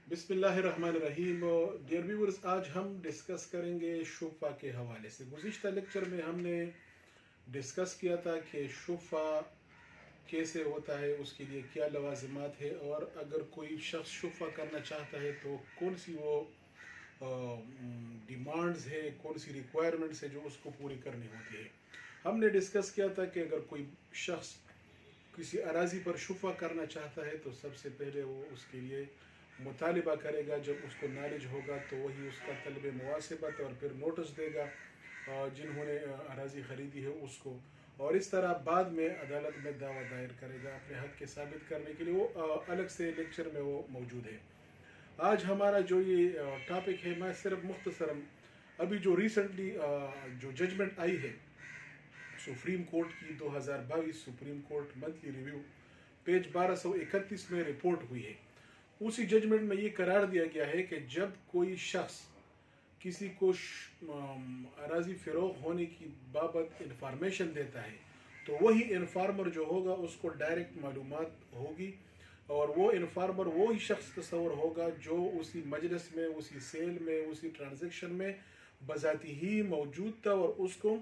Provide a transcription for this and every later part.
बिस्मिल्लाहिर्रहमानिर्रहीम। Dear viewers, आज हम डिस्कस करेंगे शुफ़ा के हवाले से। गुज़िश्ता लेक्चर में हमने डिस्कस किया था कि शुफ़ा कैसे होता है, उसके लिए क्या लवाज़िमात है, और अगर कोई शख्स शुफ़ा करना चाहता है तो कौन सी वो डिमांड्स है, कौन सी रिक्वायरमेंट्स है जो उसको पूरी करनी होती है। हमने डिस्कस किया था कि अगर कोई शख्स किसी अराज़ी पर शुफ़ा करना चाहता है तो सबसे पहले वो उसके लिए मुतालिबा करेगा। जब उसको नॉलेज होगा तो वही उसका तलब मुवासिबत और फिर नोटिस देगा जिन्होंने अराज़ी ख़रीदी है उसको, और इस तरह बाद में अदालत में दावा दायर करेगा अपने हक़ के साबित करने के लिए। वो अलग से लेक्चर में वो मौजूद है। आज हमारा जो ये टॉपिक है, मैं सिर्फ मुख्तसरन अभी जो रिसेंटली जो जजमेंट आई है सुप्रीम कोर्ट की 2022 supreme court monthly review page 1231 में रिपोर्ट हुई है, उसी जजमेंट में ये करार दिया गया है कि जब कोई शख्स किसी को अराज़ी फ़रोग़ होने की बाबत इंफॉर्मेशन देता है तो वही इन्फार्मर जो होगा उसको डायरेक्ट मालूमात होगी, और वो इन्फार्मर वही शख्स तस्वर होगा जो उसी मजलिस में, उसी सेल में, उसी ट्रांजेक्शन में बज़ाती ही मौजूद था और उसको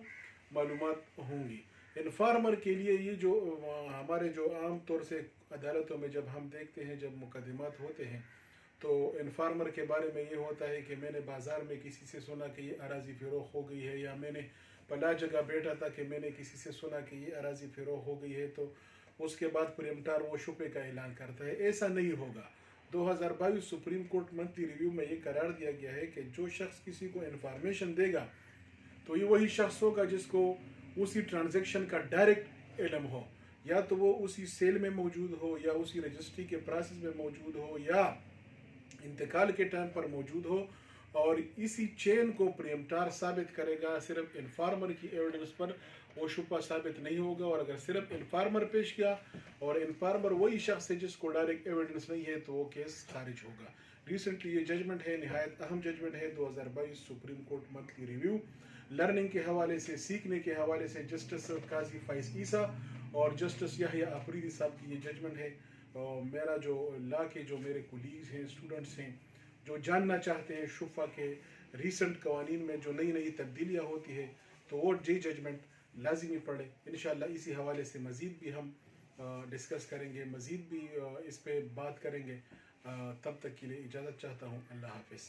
मालूमात होंगी। इन्फार्मर के लिए ये जो हमारे जो आम तौर से अदालतों में जब हम देखते हैं, जब मुकदमात होते हैं तो इन्फार्मर के बारे में ये होता है कि मैंने बाज़ार में किसी से सुना कि ये अराज़ी फ़रोग़ हो गई है, या मैंने फला जगह बैठा था कि मैंने किसी से सुना कि ये अराज़ी फ़रोग़ हो गई है, तो उसके बाद प्रेमटार वो शुबे का ऐलान करता है। ऐसा नहीं होगा। 2022 सुप्रीम कोर्ट मंथली रिव्यू में ये करार दिया गया है कि जो शख्स किसी को इन्फॉर्मेशन देगा तो ये वही शख्स होगा जिसको उसी ट्रांजेक्शन का डायरेक्ट इल्म हो, या तो वो उसी सेल में मौजूद हो, या उसी रजिस्ट्री के प्रोसेस में मौजूद हो, या इंतकाल के टाइम पर मौजूद हो, और इसी चेन को प्रेमटार साबित करेगा। सिर्फ इन्फार्मर की एविडेंस पर वो शुबा साबित नहीं होगा, और अगर सिर्फ इन्फार्मर पेश किया और इन्फार्मर वही शख्स है जिसको डायरेक्ट एविडेंस नहीं है तो वो केस खारिज होगा। रिसेंटली ये जजमेंट है, नहायत अहम जजमेंट है, 2022 supreme court monthly review. Learning के हवाले से, सीखने के हवाले से जस्टिस काजी फ़ाइज़ ईसा और जस्टिस याहिया अफरीदी साहब की ये जजमेंट है। मेरा जो लॉ के जो मेरे कोलीग्स हैं, स्टूडेंट्स हैं, जो जानना चाहते हैं शुफ़ा के रीसेंट कवानीन में जो नई नई तब्दीलियाँ होती है, तो वो जी जजमेंट लाजिमी पढ़े। इंशाअल्लाह इसी हवाले से मज़ीद भी हम डिस्कस करेंगे, मज़ीद भी इस पर बात करेंगे। तब तक के लिए इजाज़त चाहता हूँ। अल्लाह हाफ़िज़।